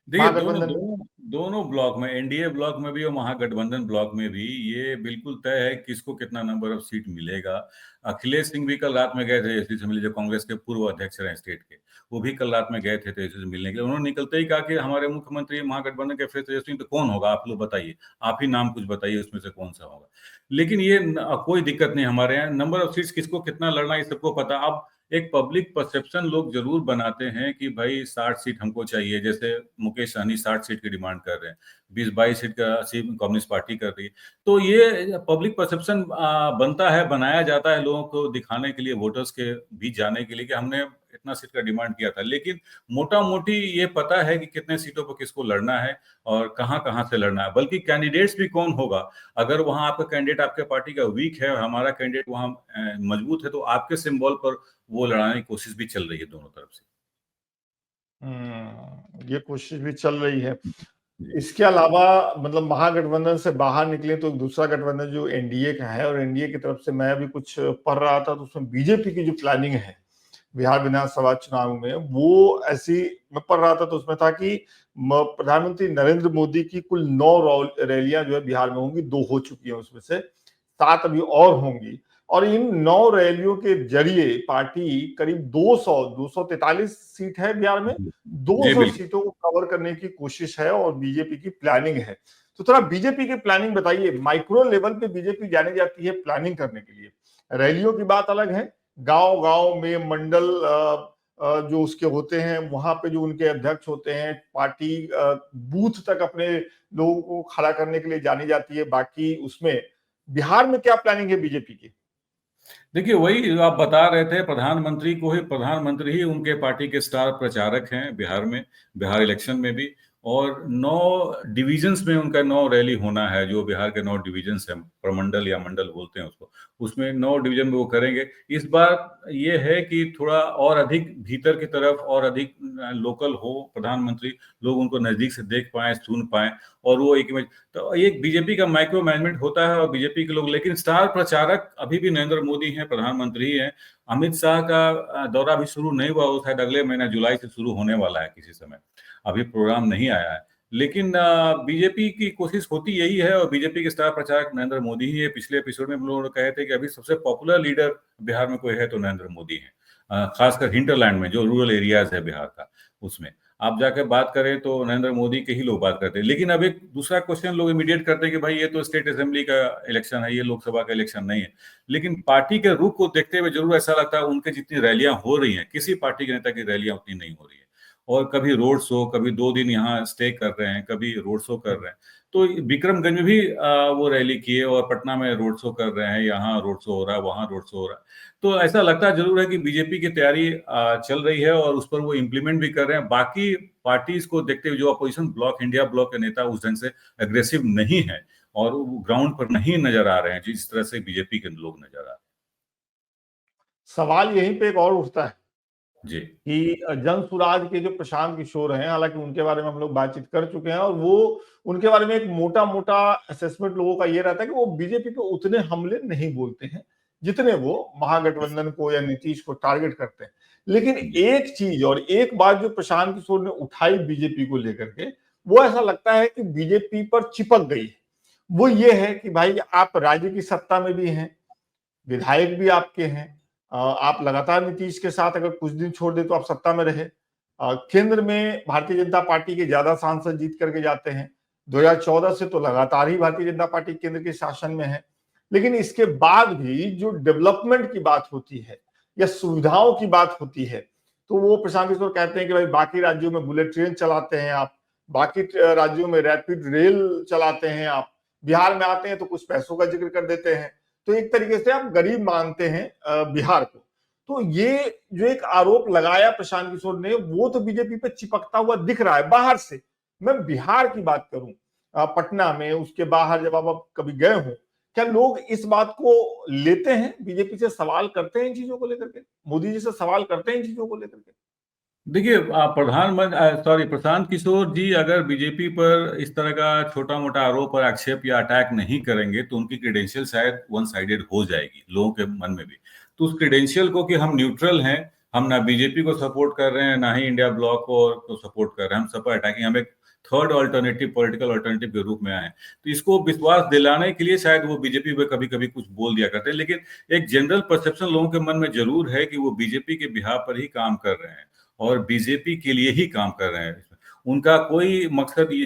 देखिए, दोनों महागठबंधन में। दोनों दोनों ब्लॉक में, एनडीए ब्लॉक में भी और महागठबंधन ब्लॉक में भी ये बिल्कुल तय है किसको कितना नंबर ऑफ सीट मिलेगा। अखिलेश सिंह भी कल रात में गए थे तेजस्वी से मिले, जो कांग्रेस के पूर्व अध्यक्ष रहे स्टेट के। वो भी कल रात में गए थे तेजस्वी से मिलने के लिए। उन्होंने निकलते ही कहा कि हमारे मुख्यमंत्री महागठबंधन के फिर तेजस्वी तो कौन होगा, आप लोग बताइए, आप ही नाम कुछ बताइए उसमें से कौन सा होगा। लेकिन ये कोई दिक्कत नहीं, हमारे यहाँ नंबर ऑफ सीट्स किसको कितना लड़ना ये सबको पता। अब एक पब्लिक परसेप्शन लोग जरूर बनाते हैं कि भाई 60 सीट हमको चाहिए, जैसे मुकेश सहनी 60 सीट की डिमांड कर रहे हैं, 20-22 सीट का कम्युनिस्ट पार्टी कर रही है। तो ये पब्लिक परसेप्शन बनता है, बनाया जाता है लोगों को दिखाने के लिए, वोटर्स के बीच जाने के लिए कि हमने इतना सीट का डिमांड किया था। लेकिन मोटा मोटी ये पता है कि कितने सीटों पर किसको लड़ना है और कहाँ कहाँ से लड़ना है, बल्कि कैंडिडेट्स भी कौन होगा। अगर वहां आपका कैंडिडेट आपके पार्टी का वीक है और हमारा कैंडिडेट वहां मजबूत है, तो आपके सिंबल पर वो लड़ाने की कोशिश भी चल रही है दोनों तरफ से। ये कोशिश भी चल रही है। इसके अलावा मतलब महागठबंधन से बाहर निकले तो दूसरा गठबंधन जो एनडीए का है, और एनडीए की तरफ से मैं भी कुछ पढ़ रहा था, तो उसमें बीजेपी की जो प्लानिंग है बिहार विधानसभा चुनाव में, वो ऐसी मैं पढ़ रहा था तो उसमें था कि प्रधानमंत्री नरेंद्र मोदी की कुल 9 रैलियां जो है बिहार में होंगी, 2 हो चुकी हैं उसमें से, 7 अभी और होंगी। और इन 9 रैलियों के जरिए पार्टी करीब 243 सीट है बिहार में, जी 200 बिल्कुल। सीटों को कवर करने की कोशिश है और बीजेपी की प्लानिंग है। तो थोड़ा बीजेपी की प्लानिंग बताइए, माइक्रो लेवल पे बीजेपी जानी जाती है प्लानिंग करने के लिए। रैलियों की बात अलग है, गांव गांव में मंडल जो उसके होते हैं वहां पे जो उनके अध्यक्ष होते हैं, पार्टी बूथ तक अपने लोगों को खड़ा करने के लिए जानी जाती है। बाकी उसमें बिहार में क्या प्लानिंग है बीजेपी की? देखिए, वही जो आप बता रहे थे, प्रधानमंत्री ही उनके पार्टी के स्टार प्रचारक हैं बिहार में, बिहार इलेक्शन में भी। और 9 डिविजन्स में उनका 9 रैली होना है, जो बिहार के 9 डिविजन्स हैं, प्रमंडल या मंडल बोलते हैं उसको, उसमें 9 डिवीजन में वो करेंगे। इस बार ये है कि थोड़ा और अधिक भीतर की तरफ और अधिक लोकल हो प्रधानमंत्री, लोग उनको नजदीक से देख पाएं, सुन पाएं, और वो एक इमेज, तो एक बीजेपी का माइक्रो मैनेजमेंट होता है और बीजेपी के लोग, लेकिन स्टार प्रचारक अभी भी नरेंद्र मोदी हैं, प्रधानमंत्री ही हैं। अमित शाह का दौरा अभी शुरू नहीं हुआ, वो शायद अगले महीना जुलाई से शुरू होने वाला है किसी समय, अभी प्रोग्राम नहीं आया है। लेकिन बीजेपी की कोशिश होती यही है, और बीजेपी के स्टार प्रचारक नरेंद्र मोदी ही है। पिछले एपिसोड में हम लोगों ने कहे थे कि अभी सबसे पॉपुलर लीडर बिहार में कोई है तो नरेंद्र मोदी है, खासकर हिंटरलैंड में, जो रूरल एरियाज है बिहार का, उसमें आप जाकर बात करें तो नरेंद्र मोदी के ही लोग बात करते हैं। लेकिन अब एक दूसरा क्वेश्चन लोग इमीडिएट करते हैं कि भाई ये तो स्टेट असेंबली का इलेक्शन है, ये लोकसभा का इलेक्शन नहीं है। लेकिन पार्टी के रुख को देखते हुए जरूर ऐसा लगता है, उनके जितनी रैलियां हो रही हैं, किसी पार्टी के नेता की रैलियां उतनी नहीं हो रही है। और कभी रोड शो, कभी 2 दिन यहाँ स्टे कर रहे हैं, कभी रोड शो कर रहे हैं। तो विक्रमगंज में भी वो रैली किए, और पटना में रोड शो कर रहे हैं, यहाँ रोड शो हो रहा है, वहाँ रोड शो हो रहा है। तो ऐसा लगता जरूर है कि बीजेपी की तैयारी चल रही है, और उस पर वो इम्प्लीमेंट भी कर रहे हैं। बाकी पार्टीज को देखते हुए जो अपोजिशन ब्लॉक, इंडिया ब्लॉक के नेता उस ढंग से अग्रेसिव नहीं है, और वो ग्राउंड पर नहीं नजर आ रहे हैं जिस तरह से बीजेपी के लोग नजर आ रहे सवाल यहीं पे एक और उठता है हैं। जी कि जन सुराज के जो प्रशांत किशोर हैं, हालांकि उनके बारे में हम लोग बातचीत कर चुके हैं, और वो उनके बारे में एक मोटा मोटा असेसमेंट लोगों का ये रहता है कि वो बीजेपी पे उतने हमले नहीं बोलते हैं जितने वो महागठबंधन को या नीतीश को टारगेट करते हैं। लेकिन जी एक चीज और एक बात जो प्रशांत किशोर ने उठाई बीजेपी को लेकर के, वो ऐसा लगता है कि बीजेपी पर चिपक गई है। वो ये है कि भाई आप राज्य की सत्ता में भी हैं, विधायक भी आपके हैं, आप लगातार नीतीश के साथ अगर कुछ दिन छोड़ दे तो आप सत्ता में रहे, केंद्र में भारतीय जनता पार्टी के ज्यादा सांसद जीत करके जाते हैं, 2014 से तो लगातार ही भारतीय जनता पार्टी केंद्र के शासन में है। लेकिन इसके बाद भी जो डेवलपमेंट की बात होती है या सुविधाओं की बात होती है, तो वो प्रशांत किशोर कहते हैं कि भाई बाकी राज्यों में बुलेट ट्रेन चलाते हैं आप, बाकी राज्यों में रैपिड रेल चलाते हैं आप, बिहार में आते हैं तो कुछ पैसों का जिक्र कर देते हैं। तो एक तरीके से आप गरीब मानते हैं बिहार को। तो ये जो एक आरोप लगाया प्रशांत किशोर ने, वो तो बीजेपी पे चिपकता हुआ दिख रहा है बाहर से। मैं बिहार की बात करूं, पटना में, उसके बाहर जब आप कभी गए हो, क्या लोग इस बात को लेते हैं, बीजेपी से सवाल करते हैं इन चीजों को लेकर के, मोदी जी से सवाल करते हैं इन चीजों को लेकर के? देखिए, प्रशांत किशोर जी अगर बीजेपी पर इस तरह का छोटा मोटा आरोप और आक्षेप या अटैक नहीं करेंगे, तो उनकी क्रेडेंशियल शायद वन साइडेड हो जाएगी लोगों के मन में भी। तो उस क्रेडेंशियल को, कि हम न्यूट्रल हैं, हम ना बीजेपी को सपोर्ट कर रहे हैं, ना ही इंडिया ब्लॉक को सपोर्ट कर रहे हैं, हम सब पर अटैकिंग, हम एक थर्ड ऑल्टरनेटिव, पॉलिटिकल ऑल्टरनेटिव के रूप में आए हैं। तो इसको विश्वास दिलाने के लिए शायद वो बीजेपी पे कभी कभी कुछ बोल दिया करते हैं। लेकिन एक जनरल परसेप्शन लोगों के मन में जरूर है कि वो बीजेपी के बिहाफ पर ही काम कर रहे हैं, और बीजेपी के लिए ही काम कर रहे हैं। उनका कोई मकसद ये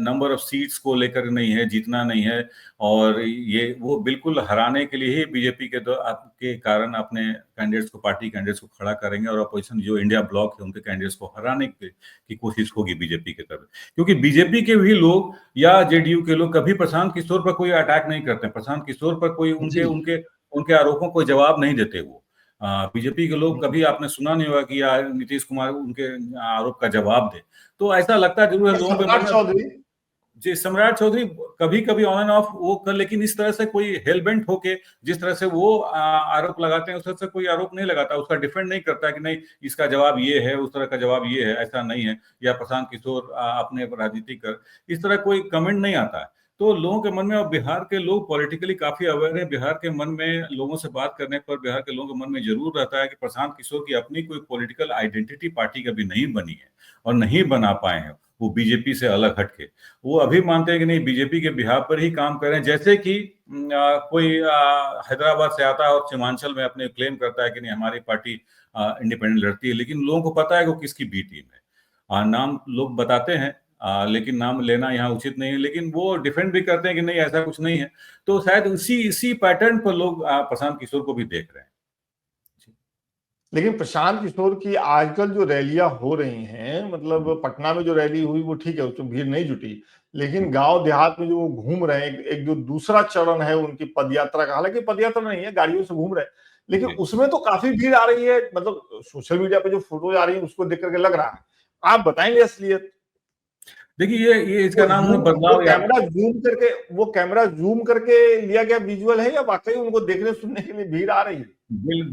नंबर ऑफ सीट्स को लेकर नहीं है, जीतना नहीं है, और ये वो बिल्कुल हराने के लिए ही बीजेपी के आपके कारण अपने कैंडिडेट्स को, पार्टी कैंडिडेट्स को खड़ा करेंगे, और अपोजिशन जो इंडिया ब्लॉक है उनके कैंडिडेट्स को हराने की कोशिश होगी बीजेपी की तरफ। क्योंकि बीजेपी के भी लोग या जेडीयू के लोग कभी प्रशांत किशोर पर कोई अटैक नहीं करते, प्रशांत किशोर पर कोई उनके जी। उनके उनके आरोपों को जवाब नहीं देते। वो बीजेपी के लोग, कभी आपने सुना नहीं होगा कि नीतीश कुमार उनके आरोप का जवाब दे। तो ऐसा लगता जरूर है लोगों के मन सम्राट में। चौधरी जी, सम्राट चौधरी कभी कभी ऑन एंड ऑफ वो कर, लेकिन इस तरह से कोई हेलबेंट होके जिस तरह से वो आरोप लगाते हैं उस तरह से कोई आरोप नहीं लगाता, उसका डिफेंड नहीं करता कि नहीं इसका जवाब ये है, उस तरह का जवाब ये है, ऐसा नहीं है, या प्रशांत किशोर अपने राजनीति कर, इस तरह कोई कमेंट नहीं आता है। तो लोगों के मन में, और बिहार के लोग पॉलिटिकली काफी अवेयर है, बिहार के मन में लोगों से बात करने पर बिहार के लोगों के मन में जरूर रहता है कि प्रशांत किशोर की अपनी कोई पॉलिटिकल आइडेंटिटी पार्टी कभी नहीं बनी है और नहीं बना पाए हैं वो बीजेपी से अलग हटके। वो अभी मानते हैं कि नहीं बीजेपी के बिहार पर ही काम करें, जैसे कि कोई हैदराबाद से आता है और सीमांचल में अपने क्लेम करता है कि नहीं हमारी पार्टी इंडिपेंडेंट लड़ती है, लेकिन लोगों को पता है कि वो किसकी बी टीम है। नाम लोग बताते हैं, लेकिन नाम लेना यहाँ उचित नहीं है, लेकिन वो डिफेंड भी करते हैं कि नहीं ऐसा कुछ नहीं है। तो शायद इसी पैटर्न पर लोग प्रशांत किशोर को भी देख रहे हैं। लेकिन प्रशांत किशोर की आजकल जो रैलियां हो रही हैं, मतलब पटना में जो रैली हुई वो ठीक है, उसमें भीड़ नहीं जुटी, लेकिन गांव देहात में जो वो घूम रहे हैं, एक जो दूसरा चरण है उनकी पदयात्रा का, हालांकि पदयात्रा नहीं है, गाड़ियों से घूम रहे हैं, लेकिन उसमें तो काफी भीड़ आ रही है। मतलब सोशल मीडिया पे जो फोटो आ रही है उसको देख करके लग रहा है। आप बताएंगे असलियत? देखिए ये इसका नाम उन्होंने बदलाव वो कैमरा जूम करके लिया गया विजुअल है, या वाकई उनको देखने सुनने के लिए भीड़ आ रही है?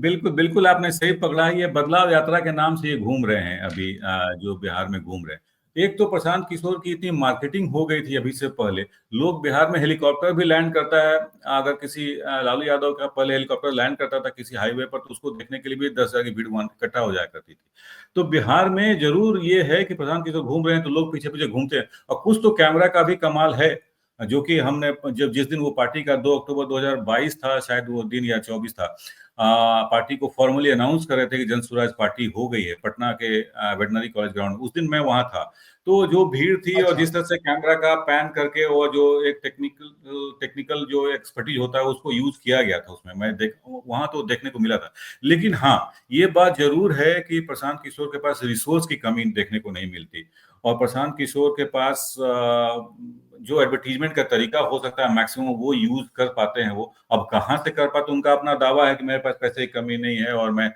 बिल्कुल बिल्कुल आपने सही पकड़ा है। ये बदलाव यात्रा के नाम से ये घूम रहे हैं अभी, जो बिहार में घूम रहे हैं। एक तो प्रशांत किशोर की इतनी मार्केटिंग हो गई थी अभी से पहले, लोग बिहार में हेलीकॉप्टर भी लैंड करता है, अगर किसी लालू यादव का पहले हेलीकॉप्टर लैंड करता था किसी हाईवे पर तो उसको देखने के लिए भी 10,000 की भीड़ वहां इकट्ठा हो जाया करती थी। तो बिहार में जरूर ये है कि प्रशांत किशोर घूम रहे हैं तो लोग पीछे पीछे घूमते हैं। और कुछ तो कैमरा का भी कमाल है, जो कि हमने जब जिस दिन वो पार्टी का 2 अक्टूबर 2022 था शायद वो दिन, या 24 था, पार्टी को फॉर्मली अनाउंस कर रहे थे कि जन स्वराज पार्टी हो गई है पटना के वेटनरी कॉलेज ग्राउंड, उस दिन मैं वहां था। तो जो भीड़ थी और अच्छा। जिस तरह से कैमरा का पैन करके और जो एक टेक्निकल जो एक्सपर्टीज होता है उसको यूज किया गया था उसमें, मैं वहां तो देखने को मिला था। लेकिन हाँ, ये बात जरूर है कि प्रशांत किशोर के पास रिसोर्स की कमी देखने को नहीं मिलती, और प्रशांत किशोर के पास जो एडवर्टीजमेंट का तरीका हो सकता है मैक्सिमम वो यूज कर पाते हैं। वो अब कहाँ से कर पाते, उनका अपना दावा है कि मेरे पास पैसे की कमी नहीं है और मैं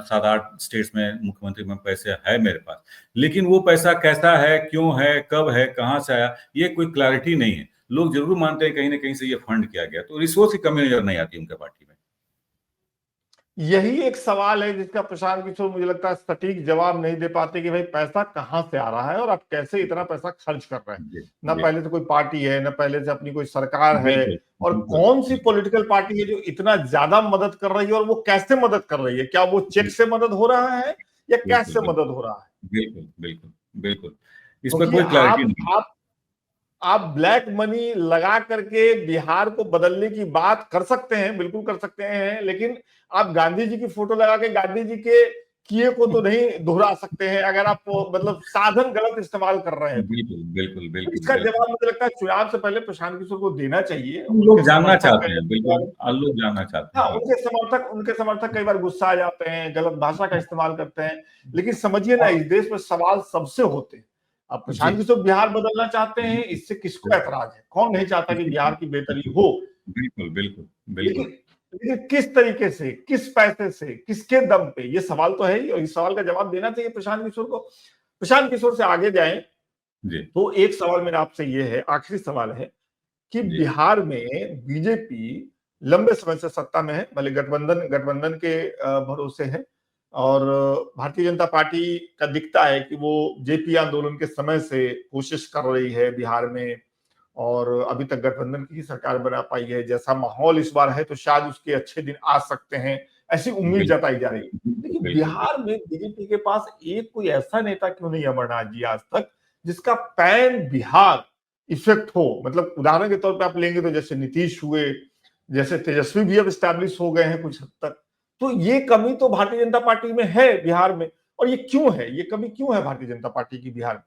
7-8 स्टेट्स में मुख्यमंत्री में पैसे है मेरे पास, लेकिन वो पैसा कैसा है, क्यों है, कब है, कहाँ से आया, ये कोई क्लैरिटी नहीं है। लोग जरूर मानते हैं कहीं ना कहीं से ये फंड किया गया, तो रिसोर्स की कमी नजर नहीं आती उनके पार्टी में। यही एक सवाल है जिसका प्रशांत किशोर मुझे लगता है सटीक जवाब नहीं दे पाते कि भाई पैसा कहां से आ रहा है और आप कैसे इतना पैसा खर्च कर रहे हैं। जी, ना जी, पहले से कोई पार्टी है, ना पहले से अपनी कोई सरकार है, बिल्कुल और बिल्कुल। कौन सी पॉलिटिकल पार्टी है जो इतना ज्यादा मदद कर रही है, और वो कैसे मदद कर रही है? क्या वो चेक से मदद हो रहा है या कैश बिल्कुल से मदद हो रहा है? बिल्कुल बिल्कुल बिल्कुल, इस पर क्योंकि कोई क्लैरिटी नहीं। आप ब्लैक मनी लगा करके बिहार को बदलने की बात कर सकते हैं, बिल्कुल कर सकते हैं, लेकिन आप गांधी जी की फोटो लगा के गांधी जी के किए को तो नहीं दोहरा सकते हैं, अगर आप मतलब साधन गलत इस्तेमाल कर रहे हैं तो। बिल्कुल बिल्कुल बिल्कुल इसका बिल्कुल। जवाब मुझे लगता है चुनाव से पहले प्रशांत किशोर को देना चाहिए। लोग उनके जानना समर्थक चाहते हैं, बिल्कुल लोग जानना चाहते हैं, हाँ, हाँ। उनके समर्थक कई बार गुस्सा आ जाते हैं, गलत भाषा का इस्तेमाल करते हैं, लेकिन समझिए ना, इस देश में सवाल सबसे होते हैं। अब जी प्रशांत किशोर बिहार बदलना चाहते हैं, इससे किसको ऐतराज है? कौन नहीं चाहता कि बिहार की बेहतरी हो? बिल्कुल बिल्कुल लेकिन बिल्कुल। लेकिन किस तरीके से, किस पैसे से, किसके दम पे, ये सवाल तो है ही, और इस सवाल का जवाब देना चाहिए प्रशांत किशोर को। प्रशांत किशोर से आगे जाएं जी तो एक सवाल मेरा आपसे ये है, आखिरी सवाल है कि जी बिहार में बीजेपी लंबे समय से सत्ता में है, भले गठबंधन गठबंधन के भरोसे है, और भारतीय जनता पार्टी का दिखता है कि वो जेपी आंदोलन के समय से कोशिश कर रही है बिहार में, और अभी तक गठबंधन की ही सरकार बना पाई है। जैसा माहौल इस बार है तो शायद उसके अच्छे दिन आ सकते हैं, ऐसी उम्मीद बिल्कुल जताई जा रही है। लेकिन बिल्कुल बिहार में बीजेपी के पास एक कोई ऐसा नेता क्यों नहीं, अमरनाथ जी, आज तक, जिसका पैन बिहार इफेक्ट हो? मतलब उदाहरण के तौर पे आप लेंगे तो जैसे नीतीश हुए, जैसे तेजस्वी भी अब स्टैब्लिश हो गए हैं कुछ हद तक, तो ये कमी तो भारतीय जनता पार्टी में है बिहार में। और ये क्यों है, ये कमी क्यों है भारतीय जनता पार्टी की बिहार में?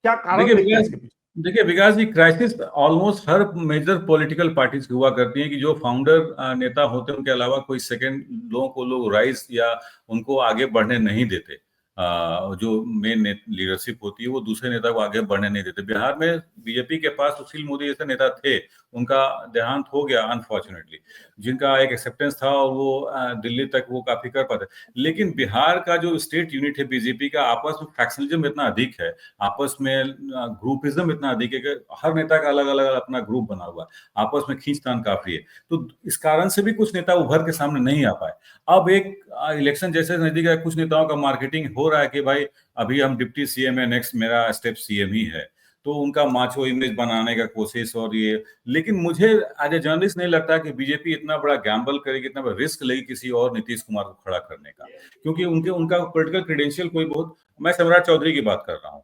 क्या कारण देखिए देखते हैं विकास, इसके पीछे? देखिए विकास जी, क्राइसिस ऑलमोस्ट हर मेजर पॉलिटिकल पार्टीज की हुआ करती हैं कि जो फाउंडर नेता होते हैं उनके अलावा कोई सेकंड लोगों को लोग राइज या उनको आगे बढ़ने नहीं देते। जो मेन लीडरशिप होती है वो दूसरे नेता को आगे बढ़ने नहीं देते। बिहार में बीजेपी के पास सुशील मोदी जैसे नेता थे, उनका देहांत हो गया अनफॉर्चुनेटली, जिनका एक एक्सेप्टेंस था और वो दिल्ली तक वो काफी कर पाते। लेकिन बिहार का जो स्टेट यूनिट है बीजेपी का, आपस में फैक्शनलिज्म इतना अधिक है, आपस में ग्रुपिज्म इतना अधिक है कि हर नेता का अलग अलग अपना ग्रुप बना हुआ है, आपस में खींचतान काफी है। तो इस कारण से भी कुछ नेता उभर के सामने नहीं आ पाए। अब एक इलेक्शन जैसे नजदीक है, कुछ नेताओं का मार्केटिंग हो रहा है कि भाई अभी हम डिप्टी सीएम है, नेक्स्ट मेरा स्टेप सीएम ही है, तो उनका माचो इमेज बनाने का कोशिश और ये। लेकिन मुझे एज ए जर्नलिस्ट नहीं लगता कि बीजेपी इतना बड़ा गैम्बल करेगी, इतना बड़ा रिस्क लेगी किसी और नीतीश कुमार को खड़ा करने का, क्योंकि उनका पॉलिटिकल क्रेडेंशियल कोई बहुत, मैं सम्राट चौधरी की बात कर रहा हूँ,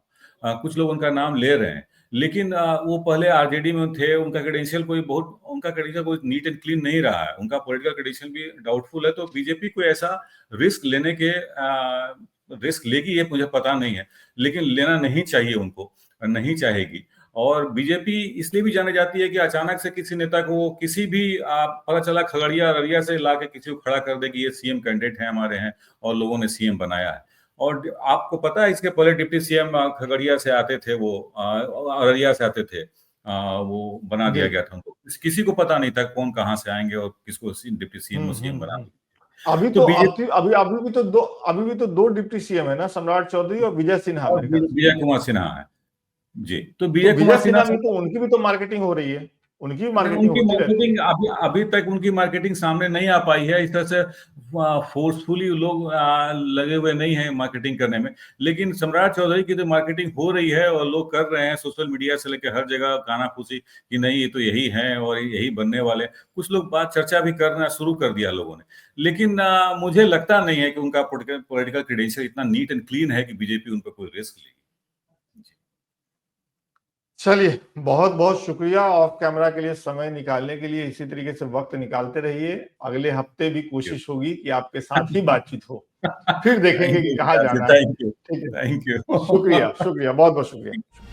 कुछ लोग उनका नाम ले रहे हैं, लेकिन वो पहले आरजेडी में थे, उनका क्रेडेंशियल कोई नीट एंड क्लीन नहीं रहा है, उनका पॉलिटिकल क्रेडेंशियल भी डाउटफुल है। तो बीजेपी कोई ऐसा रिस्क लेने के रिस्क लेगी ये मुझे पता नहीं है, लेकिन लेना नहीं चाहिए उनको, नहीं चाहेगी। और बीजेपी इसलिए भी जानी जाती है कि अचानक से किसी नेता को किसी भी पता चला खगड़िया अररिया से लाके किसी को खड़ा कर दे कि ये सीएम कैंडिडेट है हमारे हैं और लोगों ने सीएम बनाया है। और आपको पता है इसके पहले डिप्टी सीएम खगड़िया से आते थे, वो अररिया से आते थे, वो बना दिया गया था उनको, किसी को पता नहीं था कौन कहाँ से आएंगे और किसको डिप्टी सीएम और सीएम बना दिया। अभी तो तो बीजेपी अभी भी तो दो डिप्टी सीएम है ना, सम्राट चौधरी और विजय सिन्हा। और विजय कुमार सिन्हा है जी। तो तो विजय विजय कुमार सिन्हा सिन्हा भी तो, उनकी भी तो मार्केटिंग हो रही है, उनकी भी नहीं, मार्केटिंग उनकी होती रहती है। मार्केटिंग अभी तक उनकी मार्केटिंग सामने नहीं आ पाई है, इस तरह से फोर्सफुली लोग लगे हुए नहीं हैं मार्केटिंग करने में। लेकिन सम्राट चौधरी की तो मार्केटिंग हो रही है और लोग कर रहे हैं, सोशल मीडिया से लेकर हर जगह कानाफूसी कि नहीं ये तो यही है और यही बनने वाले। कुछ लोग बात चर्चा भी करना शुरू कर दिया लोगों ने, लेकिन मुझे लगता नहीं है कि उनका पॉलिटिकल क्रेडेंशियल इतना नीट एंड क्लीन है कि बीजेपी उन पर कोई रिस्क लेगी। चलिए, बहुत बहुत शुक्रिया ऑफ कैमरा के लिए, समय निकालने के लिए। इसी तरीके से वक्त निकालते रहिए। अगले हफ्ते भी कोशिश होगी कि आपके साथ ही बातचीत हो, फिर देखेंगे कि कहाँ जाना है। थैंक यू, ठीक है, थैंक यू। शुक्रिया, बहुत बहुत शुक्रिया।